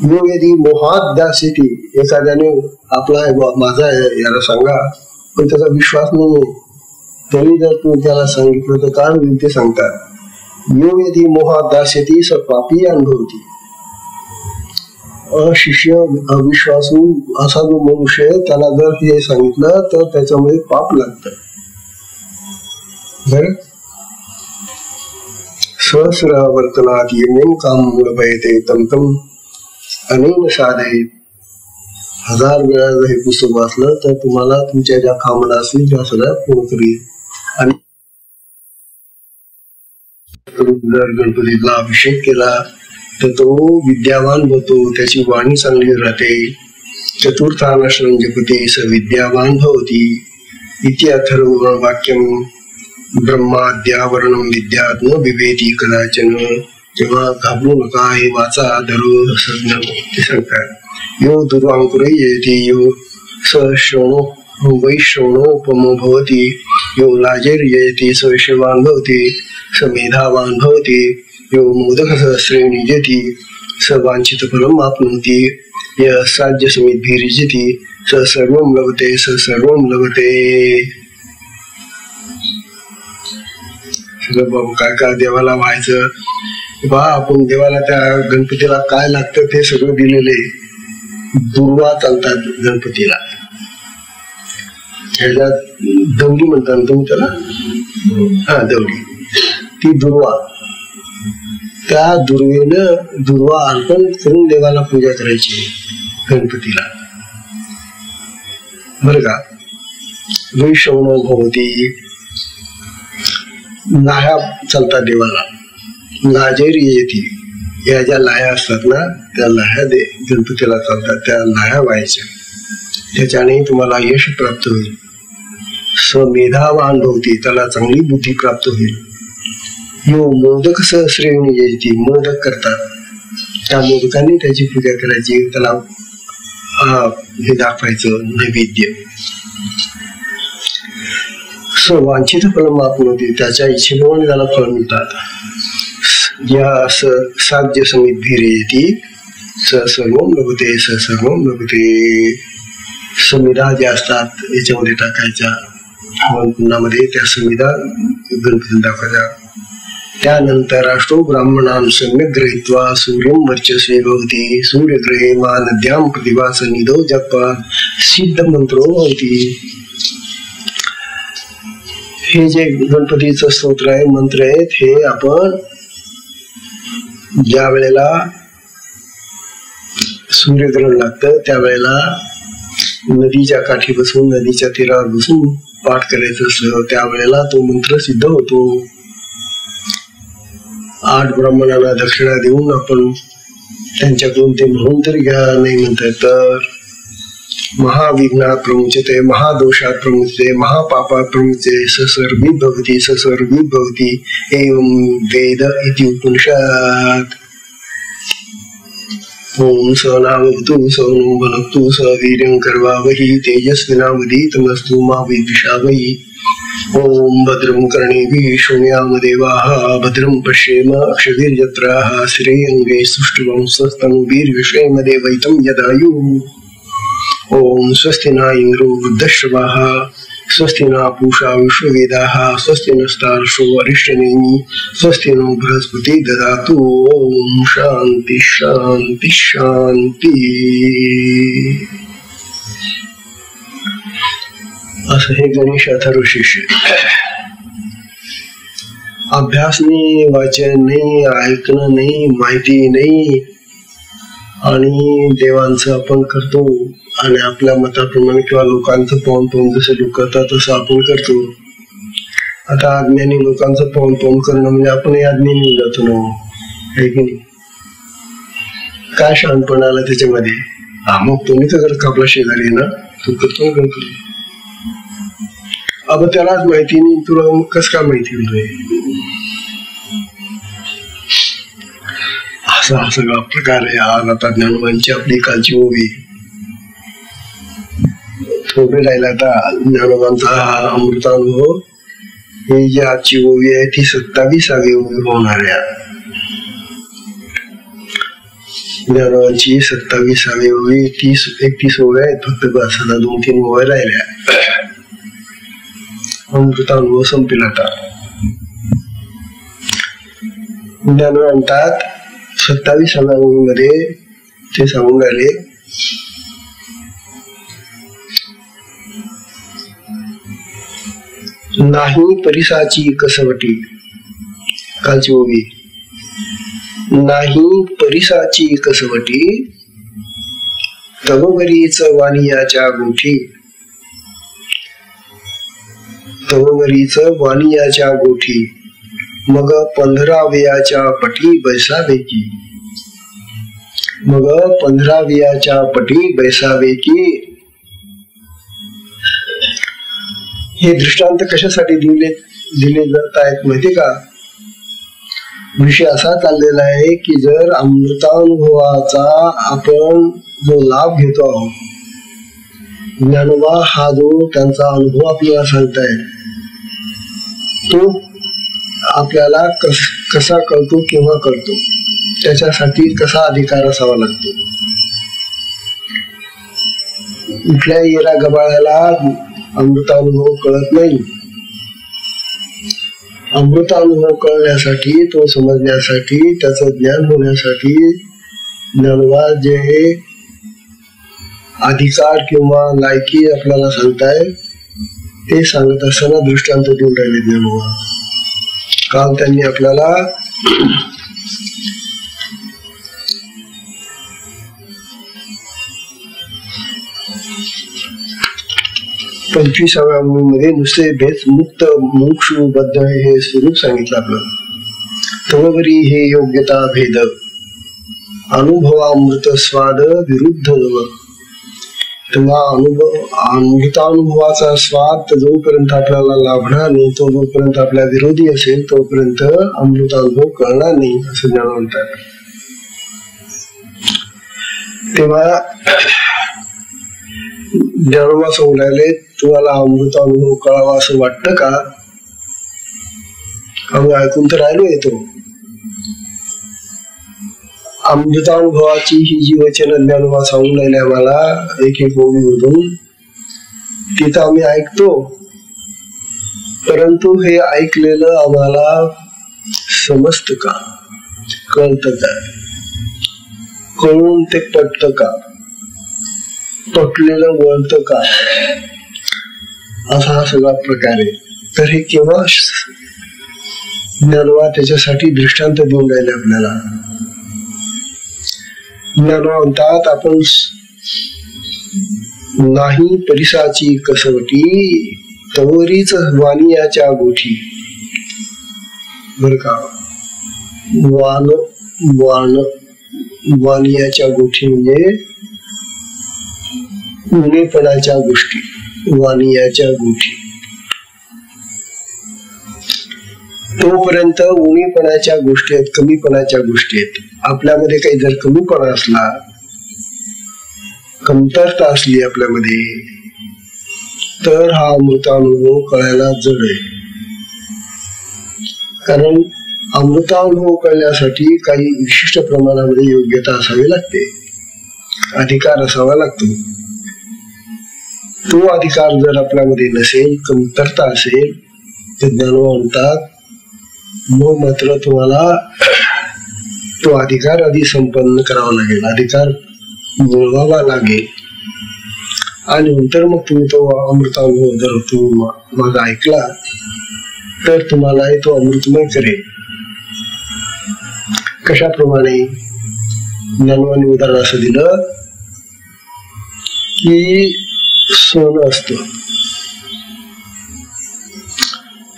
यो यदि मोहात दास्यति. एखाद्याने आपला माझा याला सांगा पण त्याचा विश्वास नाही तरी जर तू त्याला सांगितलं तर काय होईल ते सांगतात. यो यदि मोहात दास्यति स पापी अनुभवति. अशिष्य अविश्वासू असा जो मनुष्य आहे त्याला जर हे सांगितलं तर त्याच्यामध्ये पाप लागतं. सहस्र वर्तनात यज्ञं काम मूलभयते तंतम अनेन साधयेत. 1000 वेळा जर हे पुस्तक वाचलं तर तुम्हाला तुमच्या ज्या कामना असतील त्या सगळ्या पूर्ण करेल. आणि जर गणपतीला अभिषेक केला तर तो विद्यावान होतो, त्याची वाणी चांगली राहते. चतुर्थानाश्रम जपते स विद्यावान भवती इति अथर्वण वाक्यम ब्रह्माद्यावरणम विद्यात न बिभेती कदाचन. तेव्हा घाबरू नका, हे वाचा दररोज असं ते सांगतात. यो दुर्वांकुरे येती यो सश्रवणो वैश्रवणोपमो भवती यो लाजेर येती स विषयवान भवती स मेधावान भवती यो मोदक सहस्रे निजती स वांछित फलम आप्नोति य साध्य समिद्भिर्जिति स सर्वं लभते स सर्वं लभते. काय काय देवाला व्हायचं बा, आपण देवाला त्या गणपतीला काय लागतं ते सगळं दिलेले. दुर्वा चालतात गणपतीला, ह्याच्यात दौडी म्हणतात तुम्ही त्याला, हा दौडी, ती दुर्वा. त्या दुर्वेनं दुर्वा अर्पण करून देवाला पूजा करायची गणपतीला, बर का. वैश्रवणो भवती, लाह्या चालतात देवाला. लाजेर येती, या ज्या लाह्या असतात ना त्या लाह्या गणपतीला चालतात, त्या लाह्या व्हायच्या, त्याच्याने तुम्हाला यश प्राप्त होईल. स्वमेधावान भवती, त्याला चांगली बुद्धी प्राप्त होईल. यो मोदक सहस्रे निजती, मोदक करतात, त्या मोदकाने त्याची पूजा करायची, त्याला हे दाखवायचं नैवेद्य. वांछित फलम आप्नोति, त्याच्या इच्छेप्रमाणे त्याला फळ मिळतात. या साध्य समिद्भिरेति स सर्वं लभते स सर्वं लभते. समिधा ज्या असतात याच्यामध्ये टाकायच्या हवनकुंडामध्ये, त्या समिधा गणपतीला दाखवायच्या. त्यानंतर राष्ट्रो ब्राह्मणां सम्यक गृहीत्वा सूर्यं वर्चस्वे भवति सूर्यग्रहे मा नद्यां प्रतिभासनिधो जपा सिद्ध मंत्रो भवति. हे जे गणपतीचं स्तोत्र आहे, मंत्र आहेत, हे आपण ज्या वेळेला सूर्यग्रहण लागतं त्यावेळेला नदीच्या काठी बसून, नदीच्या तीरावर बसून पाठ करायचं असलं त्यावेळेला तो मंत्र सिद्ध होतो. 8 ब्राह्मणांना दक्षिणा देऊन आपण त्यांच्याकडून ते म्हणून तरी घ्या, नाही म्हणताय तर महाविघ्नात प्रमुचते महादोषात प्रमुचते महापापात प्रमुचते ससर्वी भवती ससर्वी भवती एवं वेद इति उपनिषद. ओम सहनावतु सहनो भुनक्तु सह वीर्यं कर्वावहि तेजस्विनावधीतमस्तु मा विद्विषावहि. ओम भद्रं कर्णेभिः शृणुयाम देवाः भद्रं पश्येम अक्षभिर्यत्राः श्रेयंगे सुष्ठुवं स्वस्तनुभिर्विषेम देवैतं यदायुः. ओम स्वस्ति न इंद्रो वृद्धश्रवाः स्वस्ति न पूषा विश्ववेदाः स्वस्ति नस्तार्क्ष्यो अरिष्टनेमि स्वस्ति नो बृहस्पति ददातु. ओम शांति शांति शांति. असं हे गणेश अथर्वशीर्ष. अभ्यास नाही, वाचन नाही, ऐकणं नाही, माहिती नाही, आणि देवांचं आपण करतो आणि आपल्या मताप्रमाणे किंवा लोकांचं पाहून पाहून जसं लोक करतात तसं आपण करतो. आता अज्ञानी लोकांचं पाहून पाहून करणं म्हणजे आपणही अज्ञानी जातो ना, आहे की नाही. काय शहाणपण आला त्याच्यामध्ये. मग तुम्ही तर करत आपला शेजारी ना, तू करतो करतो, अब त्यालाच माहिती नाही, तुला मग कस काय माहिती होतोय. असा हा सगळा प्रकार आहे. आज आता ज्ञानोबांची आपली कालची ओवी थोडे राहिला. आता ज्ञानोबांचा हा अमृतानुभव, ही जी आजची ओवी आहे ती 27वी ओवी होणार आहे. ज्ञानोबांची 27वी ओवी, 31 ओव्या आहेत फक्त, बस आता 2-3 ओव्या राहिल्या. अमृतानुभव संपेल आता. ज्ञानोबा म्हणतात 27व्या ओवीमध्ये ते सांगून राहिले, नाही परिसाची कसवटी. कालची ओवी, नाही परिसाची कसवटी तववरीच वानियाच्या गोठी, तववरीच वानियाच्या गोठी, मग 15व्याच्या पटी बैसावे की, मग 15व्याच्या पटी बैसावे की. हे दृष्टांत कशासाठी दिले जात आहेत माहिती का? विषय असा चाललेला आहे की जर अमृतानुभवाचा आपण जो लाभ घेतो आहोत, ज्ञानोबा हा जो त्यांचा अनुभव आपल्याला सांगताय तो आपल्याला कसा कळतो, केव्हा कळतो, त्याच्यासाठी कसा अधिकार असावा लागतो. कुठल्या येरा गबाळ्याला अमृतानुभव कळत नाही. अमृतानुभव कळण्यासाठी, तो समजण्यासाठी, त्याचं ज्ञान होण्यासाठी ज्ञानोबा जे अधिकार किंवा लायकी आपल्याला सांगताय ते सांगत असताना दृष्टांत देऊन राहिले ज्ञानोबा. काल त्यांनी आपल्याला पंचवीसाव्या मध्ये नुसते भेद मुक्त मोक्षबद्ध हे स्वरूप सांगितलं आपल्याला. तववरी हे योग्यता भेद, अनुभवामृत स्वाद विरुद्ध नव. तेव्हा अमृतानुभवाचा स्वाद जोपर्यंत आपल्याला लाभणार नाही, तो जोपर्यंत आपल्या विरोधी असेल तोपर्यंत अमृतानुभव कळणार नाही असं ज्ञान म्हणतात. तेव्हा ज्ञानोबा सांगू तुम्हाला अमृतानुभव कळावा असं वाटतं का? आम्ही ऐकून तर राहिलो येतो. अमृतानुभवाची ही जी वचन ज्ञानोबा सांगून राहिले आम्हाला एक एक ओळीमधून, तिथं आम्ही ऐकतो, परंतु हे ऐकलेलं आम्हाला समजतं का, कळतं का, कळून ते पटतं का, पटलेलं वळतं का, असा हा सगळा प्रकार आहे. तर हे केव्हा ज्ञानोबा त्याच्यासाठी दृष्टांत देऊन राहिले आपल्याला. ज्ञानोबा म्हणतात आपण नाही परिसाची कसवटी, तवरीच वानियाच्या गोठी. बर का, वानियाच्या गोठी म्हणजे उणेपणाच्या गोष्टी, वानियाच्या गोठी. तोपर्यंत उणेपणाच्या गोष्टी आहेत, कमीपणाच्या गोष्टी आहेत. आपल्यामध्ये काही जर कमीपणा असला, कमतरता असली आपल्यामध्ये, तर हा अमृतानुभव कळायला जड आहे. कारण अमृतानुभव कळण्यासाठी काही विशिष्ट प्रमाणामध्ये योग्यता असावी लागते, अधिकार असावा लागतो. तो अधिकार जर आपल्यामध्ये नसेल, कमतरता असेल, तर ज्ञानोबा म्हणतात मग मात्र तुम्हाला तो अधिकार आधी संपन्न करावा लागेल, अधिकार मिळवावा लागेल, आणि नंतर मग तुम्ही तो अमृतानुभव जर तुम्ही माझा ऐकला तर तुम्हाला तो अमृतमय करेल. कशाप्रमाणे? ज्ञानोबाने उदाहरण असं दिलं की सोनं असत,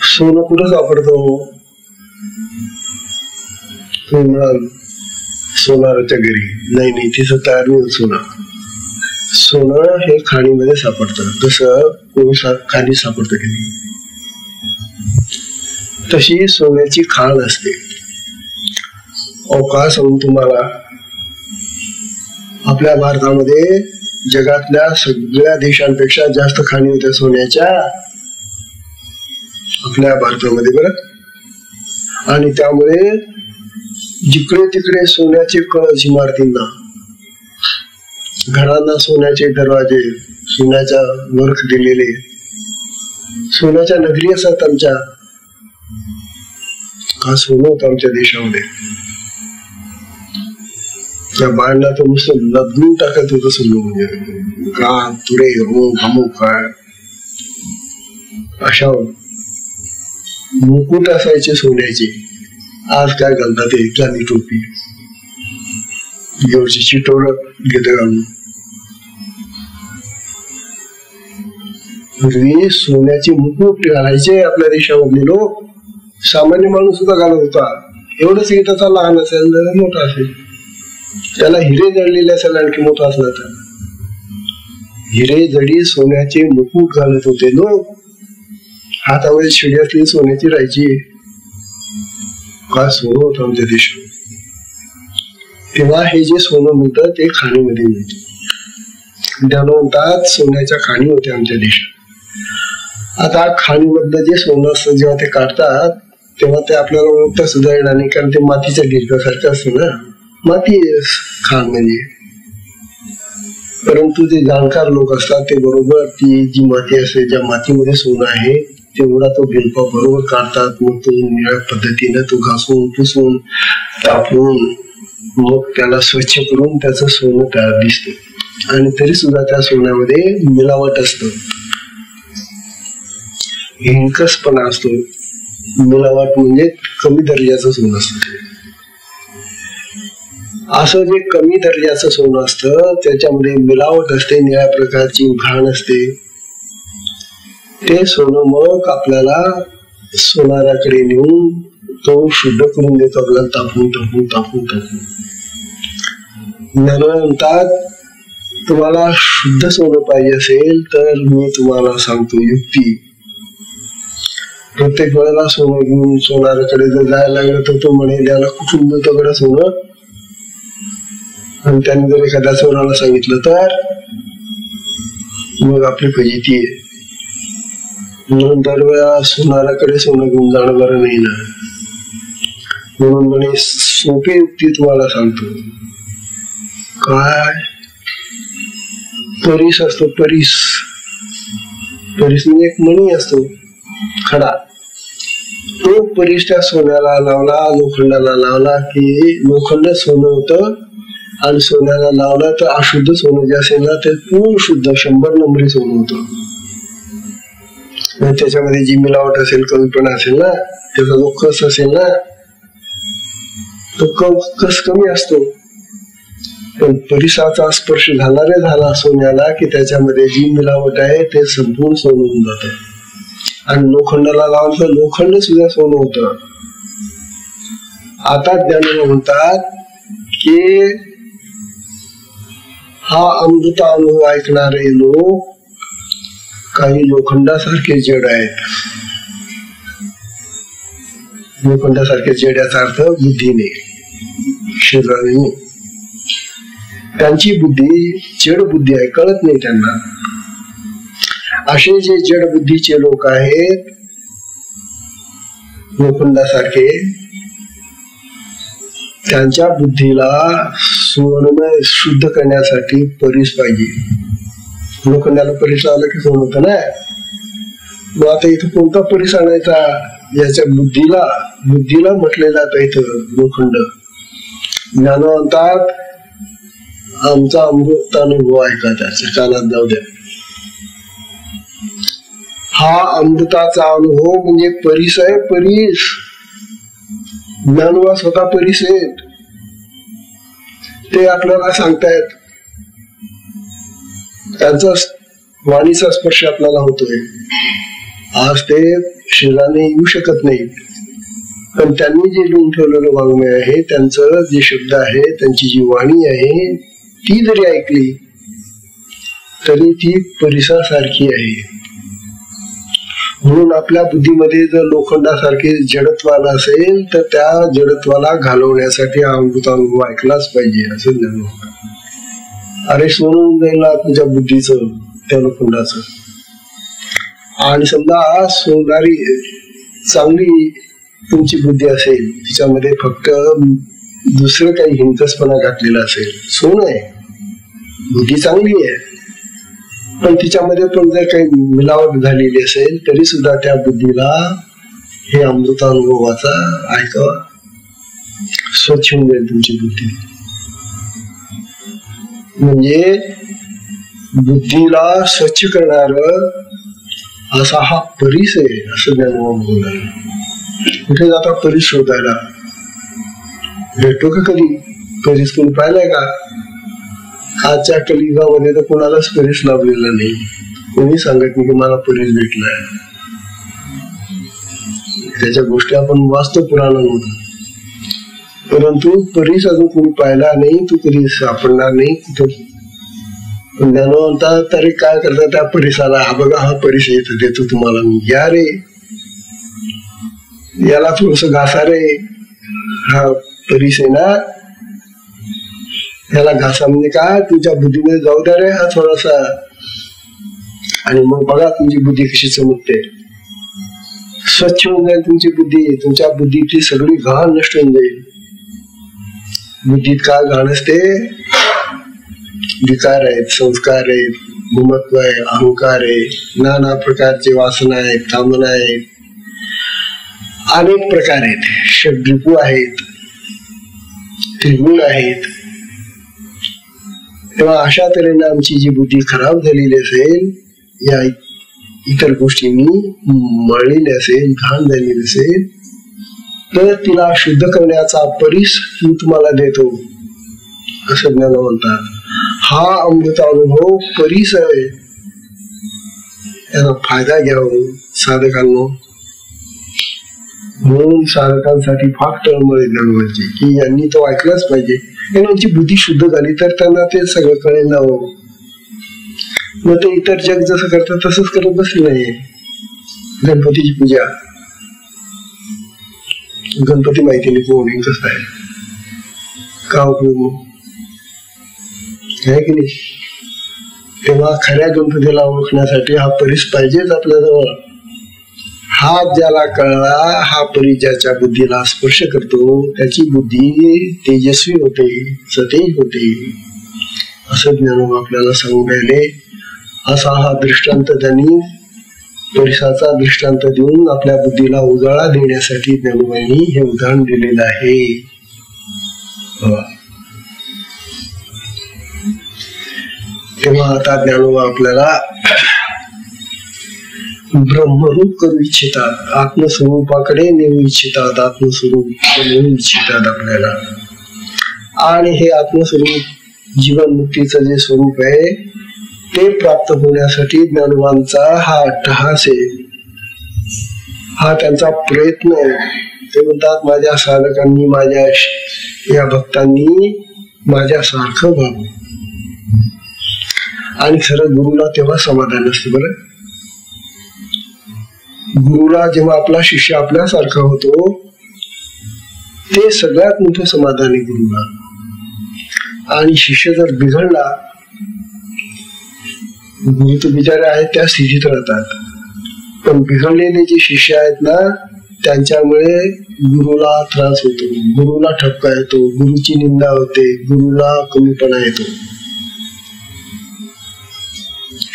सोनं कुठं सापडतो? तुम्ही म्हणाल सोनाराच्या घरी. नाही, तिथं तयार नाही सोनं. सोनं हे खाणीमध्ये सापडतं, जसं कोळसा खाणी सापडतं की नाही, तशी सोन्याची खाण असते. का सांगू तुम्हाला, आपल्या भारतामध्ये जगातल्या सगळ्या देशांपेक्षा जास्त खाणी होत्या सोन्याच्या आपल्या भारतामध्ये, बरं. आणि त्यामुळे जिकडे तिकडे सोन्याचे कळस, इमारतींना, घरांना सोन्याचे दरवाजे, सोन्याच्या वर्क दिलेले, सोन्याच्या नगरी असतात आमच्या. हा सोनं होतं आमच्या देशामध्ये. त्या बाळांना तर नुसतं लदलून टाकत होतं सोनं, म्हणजे का तुरे अमुक काय अशा मुकुट असायचे सोन्याचे. आज काय घालतात ते चांदी टोपी, घेऊची चिटोर घेत घालून. पूर्वी सोन्याचे मुकुट घालायचे आपल्या देशामधले लोक, सामान्य माणूस सुद्धा घालत होता. एवढंच की त्याचा लहान असेल तर मोठा असेल, त्याला हिरे जडलेले असेल आणखी मोठा असला तर. हिरे जडी सोन्याचे मुकुट घालत होते लोक, हातामध्ये शिडी असली सोन्याची राहायची. काय सोनं होतं आमच्या देशात. तेव्हा हे जे सोनं मिळतं ते खाणीमध्ये मिळतं. त्यानंतर सोन्याच्या खाणी होत्या आमच्या देशात. आता खाणीमधलं जे सोनं असतं जेव्हा ते काढतात तेव्हा ते आपल्याला ओळखता सुद्धा येणार नाही, कारण ते मातीच्या गिरकासारखं असतं ना, माती खाण म्हणजे. परंतु जे जाणकार लोक असतात ते बरोबर ती जी माती असते, ज्या मातीमध्ये सोनं आहे तेवढा तो गिरपा बरोबर काढतात. मग तो निळ्या पद्धतीने तो घासून पुसून तापून मग त्याला स्वच्छ करून त्याचं सोनं तयार दिसतं. आणि तरी सुद्धा त्या सोन्यामध्ये मिलावट असतं, हिणकसपणा असतो. मिलावट म्हणजे कमी दर्जाचं सोनं असतं. असं जे कमी दर्जाचं सोनं असतं त्याच्यामध्ये मिलावट असते, निळ्या प्रकारची घाण असते. ते सोनं मग आपल्याला सोनाराकडे नेऊन तो शुद्ध करून देतो आपल्याला, तापून तापून तापून तापून. म्हणतात तुम्हाला शुद्ध सोनं पाहिजे असेल तर मी तुम्हाला सांगतो युक्ती. प्रत्येक वेळेला सोनं घेऊन सोनाराकडे जर जायला लागलं तर तो म्हणेल याला कुठून मिळतं कडे सोनं, आणि त्याने जर एखाद्या सोनाला सांगितलं तर मग आपली फजिती आहे. म्हणून दरवेळा सोनाराकडे सोनं घेऊन जाणं बरं नाही ना. म्हणून म्हणे सोपी युक्ती तुम्हाला सांगतो. काय परीस असतो, परीस. परीस म्हणजे एक मणी असतो खडा. तो परीस त्या सोन्याला लावला, लोखंडाला लावला की लोखंड सोनं होतं, आणि सोन्याला लावला तर अशुद्ध सोनं जे असेल ना ते पूर्ण शुद्ध 100 नंबरी सोनं होतं. त्याच्यामध्ये जी मिलावट असेल, कमीपणा असेल ना, त्याचा जो कस असेल ना तो कस कमी असतो. पण परिसाचा स्पर्श झाला रे झाला सोन्याला की त्याच्यामध्ये जी मिलावट आहे ते संपूर्ण सोनं होऊन जातं. आणि लोखंडाला लावलं तर लोखंड सुद्धा सोनं होतं. आता ज्ञानी म्हणतात की हा अमृत अनुभव ऐकणारे लोक काही लोखंडासारखे जड आहेत. लोखंडासारखे जड याचा अर्थ बुद्धीने, शरीराने. त्यांची बुद्धी जड बुद्धी आहे, कळत नाही त्यांना. असे जे जड बुद्धीचे लोक आहेत लोखंडासारखे, त्यांच्या बुद्धीला सुवर्णमय शुद्ध करण्यासाठी परीस पाहिजे. लोखंडाला परीस लावलं की सोनं होतं ना. मग आता इथं कोणता परीस आणायचा? याच्या बुद्धीला म्हटलेला आता इथं लोखंड. ज्ञानवंतात आमचा अमृत अनुभव ऐका, त्याच्या कानात जाऊ द्या. हा अमृताचा अनुभव म्हणजे परीस आहे, परीस. ज्ञानवा स्वतः परीस आहेत, ते आपल्याला सांगतायत. त्यांचा वाणीचा स्पर्श आपल्याला होतोय. आज ते शरीराने येऊ शकत नाही, पण त्यांनी जे लिहून ठेवलेलं वाङ्मय आहे, त्यांचं जे शब्द आहे, त्यांची जी वाणी आहे, ती जरी ऐकली तरी ती परिसासारखी आहे. म्हणून आपल्या बुद्धीमध्ये जर लोखंडासारखे जडत्वाला असेल तर त्या जडत्वाला घालवण्यासाठी हा अमृतानुभव ऐकलाच पाहिजे असं ज्ञान. अरे सोडून जाईल तुझ्या बुद्धीचं त्या लोखंडाचं. आणि समजा सोनारी चांगली तुमची बुद्धी असेल, तिच्यामध्ये फक्त दुसरं काही हिंकसपणा घातलेला असेल, सोनं आहे, बुद्धी चांगली आहे, पण तिच्यामध्ये पण जर काही मिलावट झालेली असेल तरी सुद्धा त्या बुद्धीला हे अमृतानुभवाचा ऐकावा, स्वच्छ होऊन जाईल तुमची बुद्धी. म्हणजे बुद्धीला स्वच्छ करणार असा हा परीस आहे असं ज्ञानोबा बोलणार. कुठे जाता परीस शोधायला? भेटतो का कधी परीस? कोणी पाहिलाय का? आजच्या कलियुगामध्ये तर कोणालाच परीस लाभलेला नाही. कोणी सांगत नाही की मला परीस भेटलाय. त्याच्या गोष्टी आपण वाचतो पुराणांमधून, परंतु परीस अजून कोणी पाहिला नाही, तू कधी सापडणार नाही कुठं. ज्ञानवंता तरी काय करतात त्या परिसाला, हा बघा हा परीस येतो, देतो तुम्हाला, घ्या रे, याला थोडस घासा रे, हा परीस आहे ना, याला घासा म्हणजे काय, तुमच्या बुद्धीमध्ये जाऊ द्या रे हा थोडासा, आणि मग बघा तुमची बुद्धी कशी चमकते, स्वच्छ होऊन जाईल तुमची बुद्धी, तुमच्या बुद्धीतली सगळी घाण नष्ट होऊन जाईल. बुद्धीत काय घाण असते, विकार आहेत, संस्कार आहेत, भूमत्व आहे, अहंकार आहे, नाना प्रकारचे वासना आहेत, कामना आहेत, अनेक प्रकार आहेत, षड्रिपू आहेत, त्रिगुण आहेत. तेव्हा अशा तऱ्हेने आमची जी बुद्धी खराब झालेली असेल, या इतर गोष्टींनी मळलेली असेल, घाण झालेली असेल, तर तिला शुद्ध करण्याचा परीस मी तुम्हाला देतो असं ज्ञान म्हणतात. हा अमृत अनुभव परीस आहे, याचा फायदा घ्यावा साधकांनो. म्हणून साधकांसाठी फार तळमळ जाणवायची की यांनी तो ऐकलाच पाहिजे, यांची बुद्धी शुद्ध झाली तर त्यांना ते सगळं कळेल ना. मग ते इतर जग जसं करतात तसंच करत बसले नाहीये. गणपतीची पूजा, गणपती माहिती नाही कोण कसं आहे, का उपयोग आहे की नाही. तेव्हा खऱ्या गणपतीला ओळखण्यासाठी हा परीस पाहिजेच आपल्याजवळ. हा ज्याला कळला, हा परीस ज्याच्या बुद्धीला स्पर्श करतो, त्याची बुद्धी तेजस्वी होते, सतेज होते, असं ज्ञान आपल्याला सांगून राहिले. असा हा दृष्टांत त्यांनी परीसाचा दृष्टांत देऊन आपल्या बुद्धीला उजाळा देण्यासाठी ज्ञानोबांनी हे उदाहरण दिलेलं आहे. तेव्हा आता ज्ञानोबा आपल्याला ब्रह्मरूप करू इच्छितात, आत्मस्वरूपाकडे नेऊ इच्छितात, आत्मस्वरूप नेऊ इच्छितात आपल्याला. आणि हे आत्मस्वरूप जीवन मुक्तीचं जे स्वरूप आहे ते प्राप्त होण्यासाठी ज्ञानोबांचा हा अट्टहास आहे, हा त्यांचा प्रयत्न आहे. ते म्हणतात माझ्या साधकांनी, माझ्या या भक्तांनी माझ्यासारखं व्हावं. आणि खरं गुरुला तेव्हा समाधान असतं. बरं, गुरुला जेव्हा आपला शिष्य आपल्यासारखा होतो ते सगळ्यात मोठं समाधान आहे गुरुला. आणि शिष्य जर बिघडला, गुरु तर बिचारे आहेत त्या स्थितीत राहतात, पण बिघडलेले जे शिष्य आहेत ना त्यांच्यामुळे गुरुला त्रास होतो, गुरुला ठपका येतो, गुरुची निंदा होते, गुरुला कमीपणा येतो.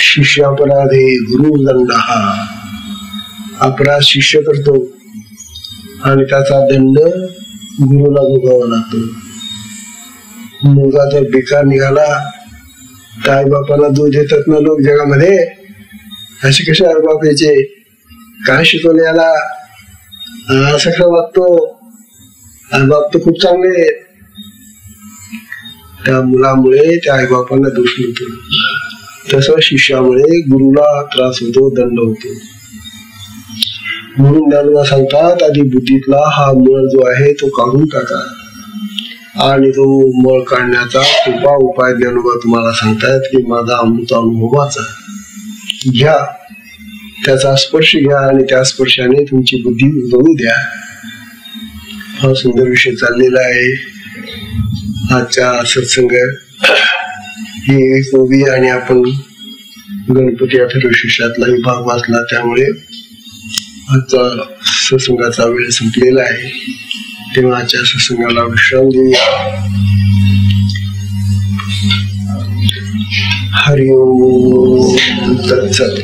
शिष्यापराधे गुरु दंडहा, अपराध शिष्य करतो आणि त्याचा दंड गुरुला भोगावा लागतो. मुलगा जर बेकार निघाला तर आई बापाला दूध देतात ना लोक जगामध्ये, असे कसे आई बाप याचे, काय शिकवले याला, असं का वागतो, आई बाप तर खूप चांगले आहेत. त्या मुलामुळे त्या आई बापांना दोष मिळतो. तसं शिष्यामुळे गुरुला त्रास होतो, दंड होतो. म्हणून ज्ञानोबा सांगतात आधी बुद्धीतला हा मळ जो आहे तो काढून टाका, आणि तो मळ काढण्याचा सोपा उपाय ज्ञानोबा तुम्हाला सांगतायत की माझा अमृत अनुभवाचा घ्या, त्याचा स्पर्श घ्या आणि त्या स्पर्शाने तुमची बुद्धी उजळू द्या. हा सुंदर विषय चाललेला आहे आजच्या सत्संग. ही एक ओवी आणि आपण गणपती अथर्वशीर्षातलाही भाग वाचला, त्यामुळे आजचा सत्संगाचा वेळ संपलेला आहे. तेव्हा आजच्या सत्संगाला विश्राम देऊया. हरि ओम तत्सत.